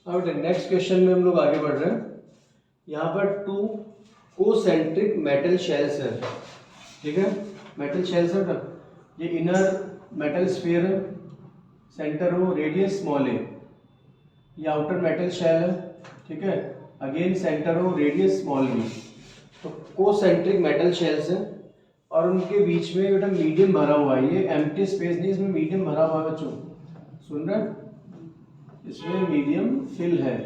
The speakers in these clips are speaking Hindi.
अब नेक्स्ट क्वेश्चन में हम लोग आगे बढ़ रहे हैं। यहाँ पर टू कोसेंट्रिक मेटल शेल्स है, ठीक है। मेटल शेल्स है ना, ये इनर मेटल स्फीयर है, सेंटर हो, रेडियस स्मॉल है। ये आउटर मेटल शेल है, ठीक है, अगेन सेंटर हो, रेडियस स्मॉल बी। तो कोसेंट्रिक मेटल शेल्स हैं और उनके बीच में बेटा मीडियम भरा हुआ है। ये एम्प्टी स्पेस नहीं, इसमें मीडियम भरा हुआ है बच्चों, सुन रहे हैं? इसमें मीडियम फिल है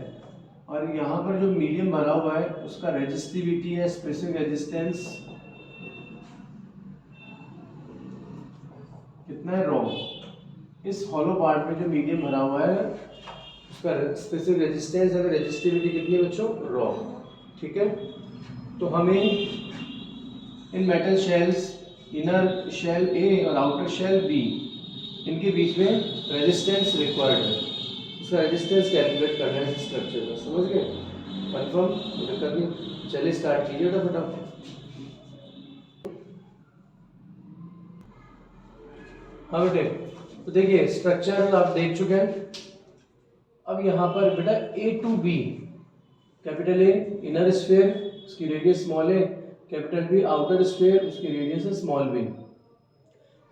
और यहाँ पर जो मीडियम भरा हुआ है उसका रेजिस्टिविटी है, स्पेसिफिक रेजिस्टेंस कितना है, रॉ। इस हॉलो पार्ट में जो मीडियम भरा हुआ है उसका स्पेसिफिक रेजिस्टेंस है, रेजिस्टिविटी कितनी है बच्चों, रॉ, ठीक है। तो हमें इन metal shells, inner shell A और आउटर शेल बी, इनके बीच में रेजिस्टेंस रिक्वायर्ड है। उसका रेजिस्टेंस कैलकुलेट करना है इस स्ट्रक्चर का, समझ गए? कंफर्म? दिक्कत नहीं, चलिए स्टार्ट कीजिए फटाफट। हाँ बेटे, तो देखिए स्ट्रक्चर आप देख चुके हैं। अब यहाँ पर बेटा A to B, capital A inner sphere, उसकी रेडियस स्मॉल है, कैपिटल बी आउटर स्फीयर, उसकी रेडियस है स्मॉल बी।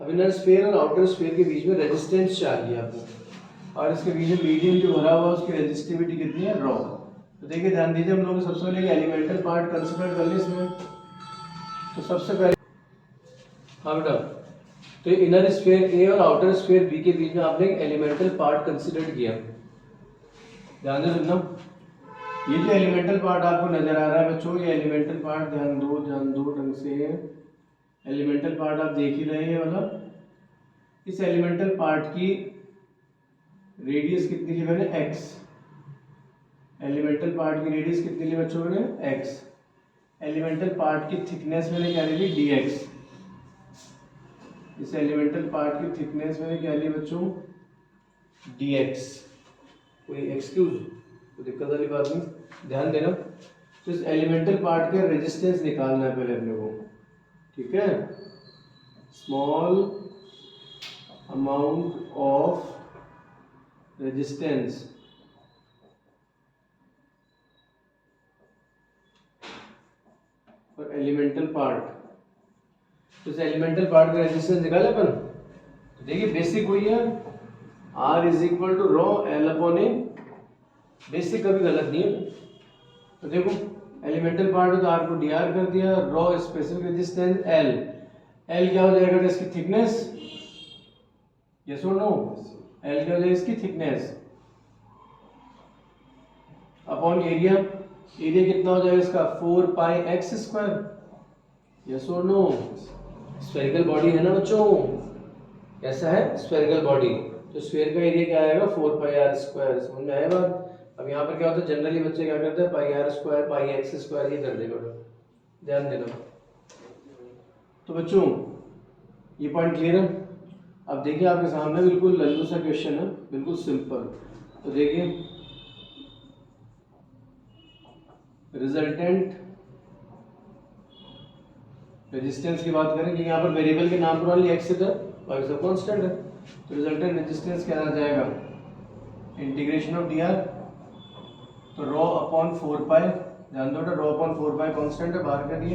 अब इनर स्फीयर और आउटर स्फीयर के बीच में रेजिस्टेंस चाहिए आपको, और इसके बीच में मीडियम जो भरा हुआ उसकी रेजिस्टिविटी कितनी है, रॉ। तो देखिए ध्यान दीजिए, हम लोग सबसे पहले एलिमेंटल पार्ट कंसिडर कर ले इसमें। तो सबसे पहले हाँ बेटा, तो इनर स्फीयर ए और आउटर स्फीयर बी के बीच में आपने एक एलिमेंटल पार्ट कंसिडर किया। ध्यान से सुनना, ये जो एलिमेंटल पार्ट आपको नजर आ रहा है बच्चों, ये एलिमेंटल पार्ट ध्यान दो ढंग से। एलिमेंटल पार्ट आप देख ही रहे हैं, मतलब इस एलिमेंटल पार्ट की रेडियस कितनी ली मैंने, एक्स। एलिमेंटल पार्ट की रेडियस कितनी ली बच्चों ने, एक्स। एलिमेंटल पार्ट की थिकनेस मैंने क्या ली, डी एक्स। इस एलिमेंटल पार्ट की थिकनेस मैंने क्या ली बच्चों, डी एक्स। कोई एक्सक्यूज, कोई दिक्कत वाली बात नहीं, ध्यान देना। तो इस एलिमेंटल पार्ट का रेजिस्टेंस निकालना है पहले अपने को, ठीक है। Small amount of resistance for elemental part. तो इस एलिमेंटल पार्ट का रेजिस्टेंस निकाले अपन। तो देखिए बेसिक वही है, R is equal to rho L upon A. Basic कभी गलत नहीं है। तो देखो एलिमेंटल पार्ट है तो R को dr कर दिया, raw specific resistance L। L क्या हो जाएगा, इसकी थिकनेस, यस और नो, L क्या हो जाएगा, इसकी थिकनेस अपॉन एरिया। एरिया कितना हो जाएगा इसका, 4 पाई एक्स स्क्वायर, यस और नो। स्फेरिकल बॉडी है ना बच्चों, कैसा है, स्फेरिकल बॉडी। तो स्फीयर का एरिया क्या आएगा, 4 पाई आर स्क्वायर, समझ में आया बात? अब यहाँ पर क्या होता है, जनरली बच्चे क्या करते हैं, pi R square pi X square ये कर देगा, ध्यान देना। तो बच्चों ये पॉइंट क्लियर है। अब देखिए आपके सामने बिल्कुल लल्लू सा क्वेश्चन है, बिल्कुल सिंपल। तो देखिए रिजल्टेंट रेजिस्टेंस की बात करें कि यहाँ पर वेरिएबल के नाम पर एक्स इधर और इधर कांस्टेंट है। तो रिजल्टेंट रेजिस्टेंस क्या आ जाएगा, इंटीग्रेशन ऑफ डी आर, तो रॉ अपॉन 4 पाई, ध्यान दो रॉ अपॉन 4 पाई कांस्टेंट है, बाहर करिए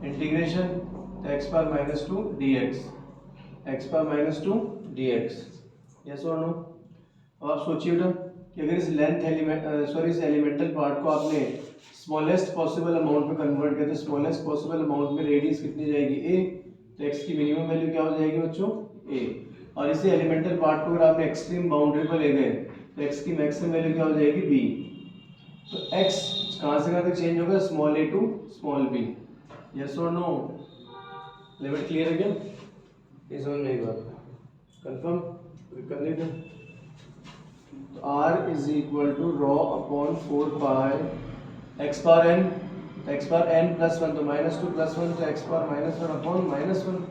इंटीग्रेशन, तो x power minus two D x, x power minus two D x, yes और नो। अब आप सोचिए बेटा कि अगर इस लेंथ इस एलिमेंटल पार्ट को आपने स्मॉलेस्ट पॉसिबल अमाउंट में कन्वर्ट किया, तो स्मॉलेस्ट पॉसिबल अमाउंट में रेडियस कितनी जाएगी, ए। तो एक्स की मिनिमम वैल्यू क्या हो जाएगी बच्चों, ए। और इसी एलिमेंटल पार्ट को अगर आपने एक्सट्रीम बाउंड्री पर ले गए तो एक्स की मैक्सिमम वैल्यू क्या हो जाएगी, बी। तो एक्स कहाँ से कहाँ तक चेंज होगा, small A to small B, yes और नो। लिमिट क्लियर है क्या, ये समझ में आई बात, कंफर्म कर लेते। तो r is equal to rho upon 4 pi x power n, तो x power n plus one, तो माइनस टू प्लस वन, तो x power minus one upon minus one,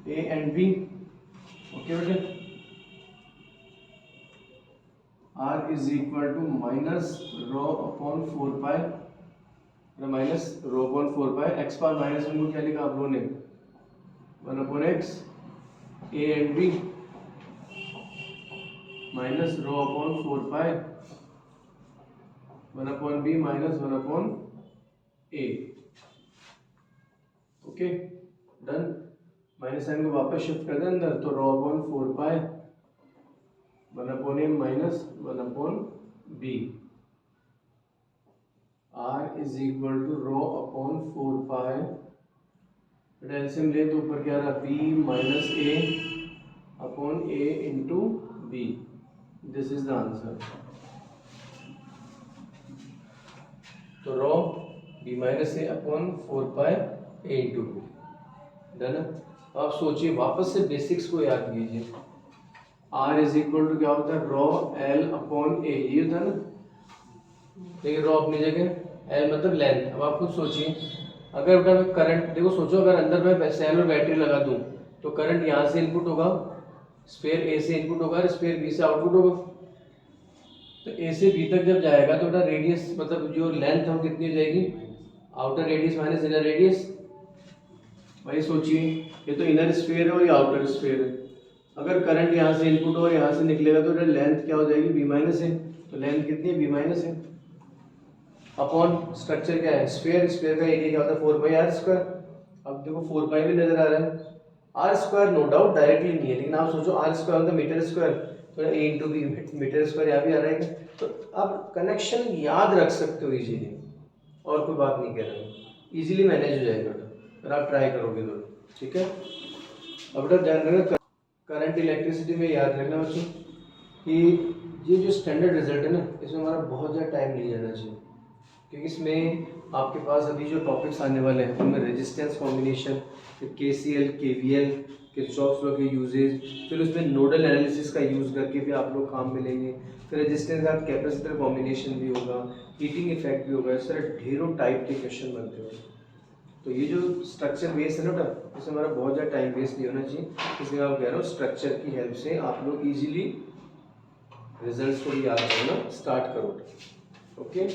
A and B, okay बेटे। r is equal to minus rho upon 4 pi, minus rho upon 4 pi, x power minus one को क्या लिखा आप लोगों ने, 1 upon x, A and B, minus row upon 4 pi 1 upon B minus 1 upon A. Okay done. Minus sign को वापस शिफ्ट कर दें अंदर, तो rho upon 4 pi 1 upon A minus 1 upon B. R is equal to rho upon 4 pi, LCM ले तो ऊपर क्या रहा, B minus A upon A into B. This is the answer. तो rho B minus A upon 4 pi A into B. Done. तो आप सोचिए, वापस से बेसिक्स को याद कीजिए। आर इज इक्वल टू क्या होता है, रो एल अपॉन ए, ये होता है ना। देखिए रो अपनी जगह, एल मतलब लेंथ। अब आप खुद सोचिए, अगर बेटा मैं करंट, देखो सोचो अगर अंदर मैं सेल और बैटरी लगा दूं तो करंट यहाँ से इनपुट होगा, स्फीयर ए से इनपुट होगा, स्फीयर बी से आउटपुट होगा। तो ए से बी तक जब जाएगा तो बेटा रेडियस मतलब जो लेंथ है वो कितनी हो जाएगी, outer radius minus inner radius. भाई सोचिए, ये तो इनर स्फीयर है और ये आउटर स्फीयर है। अगर करंट यहाँ से इनपुट और यहाँ से निकलेगा तो लेंथ क्या हो जाएगी, बी माइनस है। तो लेंथ कितनी है, बी माइनस है। अपॉन स्ट्रक्चर क्या है, स्फीयर, स्फीयर का एरिया क्या होता है 4 पाई आर स्क्वायर। अब देखो 4 पाई भी नजर आ रहा है, R square no doubt directly नहीं है, लेकिन आप सोचो आर स्क्वायर होता है मीटर स्क्वायर, तो ए इंटू बी, मीटर स्क्वायर यहाँ भी आ रहा है। तो आप कनेक्शन याद रख सकते हो इजीली, और कोई बात नहीं कह रहा हूँ, इजीली मैनेज हो जाएगा अगर आप ट्राई करोगे तो। ठीक है। अब बेटा ध्यान रखना, करंट इलेक्ट्रिसिटी में याद रखना बच्चों कि ये जो स्टैंडर्ड रिजल्ट है ना, इसमें हमारा बहुत ज़्यादा टाइम नहीं जाना चाहिए, क्योंकि इसमें आपके पास अभी जो टॉपिक्स आने वाले हैं उनमें रेजिस्टेंस कॉम्बिनेशन, फिर KCL, KVL, किरचॉफ्स लॉ के यूजेज, फिर उसमें नोडल एनालिसिस का यूज़ करके भी आप लोग काम मिलेंगे। फिर रेजिस्टेंस का कैपेसिटर कॉम्बिनेशन भी होगा, हीटिंग इफेक्ट भी होगा। इस तरह ढेरों टाइप के क्वेश्चन बनते हैं। तो ये जो स्ट्रक्चर बेस है ना बेटा, इसमें हमारा बहुत ज़्यादा टाइम वेस्ट नहीं होना चाहिए, इसलिए आप कह रहा हूँ स्ट्रक्चर की हेल्प से आप लोग ईजिली रिजल्ट को याद करना स्टार्ट करो। ओके।